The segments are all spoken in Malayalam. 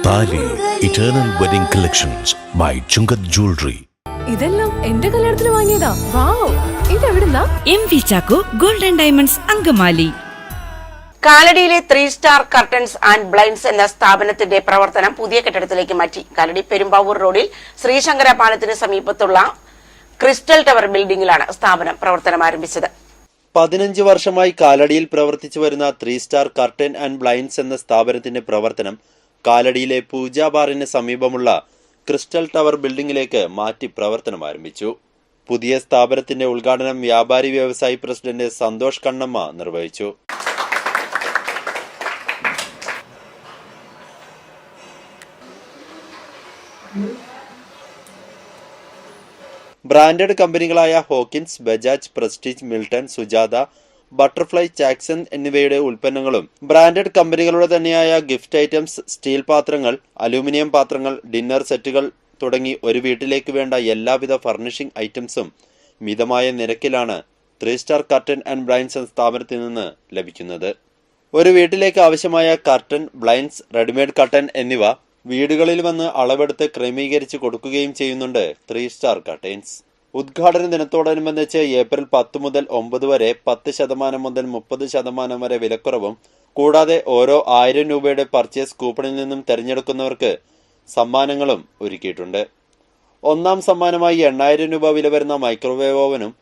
താലി eternal wedding collections by Chungath jewellery. ഇതെല്ലാം എന്റെ കല്യാണത്തിന് വാങ്ങിയതാ. വാവ്, ഇതെവിടുന്നാ? MV Chacko golden diamonds Angamaly. കാലടിയിലെ 3 സ്റ്റാർ കർട്ടൻസ് ആൻഡ് ബ്ലൈൻഡ്സ് എന്ന സ്ഥാപനത്തിന്റെ പ്രവർത്തനം പുതിയ കെട്ടിടത്തിലേക്ക് മാറ്റി. കാലടി പെരുമ്പാവൂർ റോഡിൽ ശ്രീശങ്കര പാലത്തിന് സമീപത്തുള്ള ക്രിസ്റ്റൽ ടവർ ബിൽഡിംഗിലാണ് സ്ഥാപനം പ്രവർത്തനം ആരംഭിച്ചത്. 15 വർഷമായി കാലടിയിൽ പ്രവർത്തിച്ചു വരുന്ന 3 സ്റ്റാർ കർട്ടൻ ആൻഡ് ബ്ലൈൻഡ്സ് എന്ന സ്ഥാപനത്തിന്റെ പ്രവർത്തനം കാലടിയിലെ പൂജാ ബാറിന് സമീപമുള്ള ക്രിസ്റ്റൽ ടവർ ബിൽഡിംഗിലേക്ക് മാറ്റി പ്രവർത്തനം ആരംഭിച്ചു. പുതിയ സ്ഥാപനത്തിന്റെ ഉദ്ഘാടനം വ്യാപാരി വ്യവസായി പ്രസിഡന്റ് സന്തോഷ് കണ്ണമ്മ നിർവഹിച്ചു. ബ്രാൻഡഡ് കമ്പനികളായ Hawkins, Bajaj, Prestige, Milton, Sujatha, Butterfly, Jackson എന്നിവയുടെ ഉൽപ്പന്നങ്ങളും ബ്രാൻഡഡ് കമ്പനികളുടെ തന്നെയായ ഗിഫ്റ്റ് ഐറ്റംസ്, സ്റ്റീൽ പാത്രങ്ങൾ, അലൂമിനിയം പാത്രങ്ങൾ, ഡിന്നർ സെറ്റുകൾ തുടങ്ങി ഒരു വീട്ടിലേക്ക് വേണ്ട എല്ലാവിധ ഫർണിഷിംഗ് ഐറ്റംസും മിതമായ നിരക്കിലാണ് 3 സ്റ്റാർ കർട്ടൻ ആൻഡ് ബ്ലൈൻഡ്സ് എന്ന സ്ഥാപനത്തിൽ നിന്ന് ലഭിക്കുന്നത്. ഒരു വീട്ടിലേക്ക് ആവശ്യമായ കർട്ടൻ, ബ്ലൈൻഡ്സ്, റെഡിമെയ്ഡ് കർട്ടൻ എന്നിവ വീടുകളിൽ വന്ന് അളവെടുത്ത് ക്രമീകരിച്ച് കൊടുക്കുകയും ചെയ്യുന്നുണ്ട് 3 സ്റ്റാർ കർട്ടൻസ്. ഉദ്ഘാടന ദിനത്തോടനുബന്ധിച്ച് ഏപ്രിൽ 10 മുതൽ 9 വരെ 10% മുതൽ 30% വരെ വിലക്കുറവും കൂടാതെ ഓരോ 1000 രൂപയുടെ പർച്ചേസ് കൂപ്പണിൽ നിന്നും തെരഞ്ഞെടുക്കുന്നവർക്ക് സമ്മാനങ്ങളും ഒരുക്കിയിട്ടുണ്ട്. ഒന്നാം സമ്മാനമായി 8000 രൂപ വില വരുന്ന മൈക്രോവേവ് ഓവനും,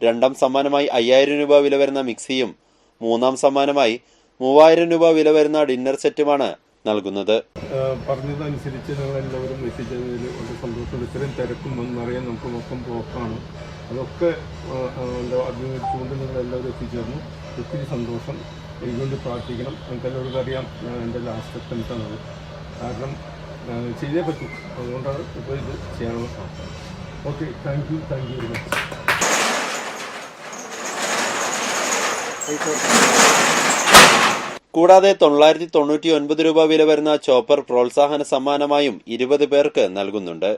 രണ്ടാം സമ്മാനമായി 5000 രൂപ വില വരുന്ന മിക്സിയും, മൂന്നാം സമ്മാനമായി 3000 രൂപ വില വരുന്ന ഡിന്നർ സെറ്റുമാണ് നൽകുന്നത്. പറഞ്ഞതനുസരിച്ച് നിങ്ങൾ എല്ലാവരും എത്തിച്ചതിൽ വളരെ സന്തോഷം. ഇത്രയും തിരക്കും എന്നറിയാൻ നമുക്ക് മൊത്തം ബ്ലോക്കാണ്. അതൊക്കെ അഭിമുഖിച്ചുകൊണ്ട് നിങ്ങൾ എല്ലാവരും എത്തിച്ചേർന്നു. ഒത്തിരി സന്തോഷം. ഇതുകൊണ്ട് പ്രാർത്ഥിക്കണം. നമുക്ക് എല്ലാവർക്കും അറിയാം ഞാൻ എൻ്റെ ലാസ്റ്റ് അറ്റംപ്റ്റ് ആണത്. കാരണം ചെയ്തേ പറ്റും. അതുകൊണ്ടാണ് ഇപ്പോൾ ഇത് ചെയ്യണമെന്ന് പ്രാർത്ഥന. Okay, thank you very much. കൂടാതെ 999 രൂപ വില വരുന്ന ചോപ്പർ പ്രോത്സാഹന സമ്മാനമായും 20 പേർക്ക് നൽകുന്നുണ്ട്.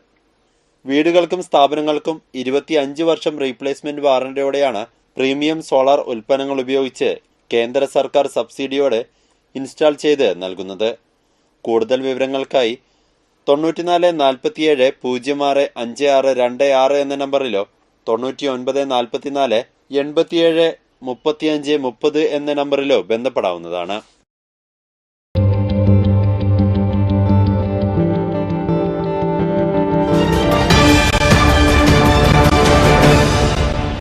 വീടുകൾക്കും സ്ഥാപനങ്ങൾക്കും 25 വർഷം റീപ്ലേസ്മെന്റ് വാറന്റിയോടെയാണ് പ്രീമിയം സോളാർ ഉൽപ്പന്നങ്ങൾ ഉപയോഗിച്ച് കേന്ദ്ര സർക്കാർ സബ്സിഡിയോടെ ഇൻസ്റ്റാൾ ചെയ്ത് നൽകുന്നത്. കൂടുതൽ വിവരങ്ങൾക്കായി 94 47 06 56 26 എന്ന നമ്പറിലോ 99 44 87 35 30 എന്ന നമ്പറിലോ ബന്ധപ്പെടാവുന്നതാണ്.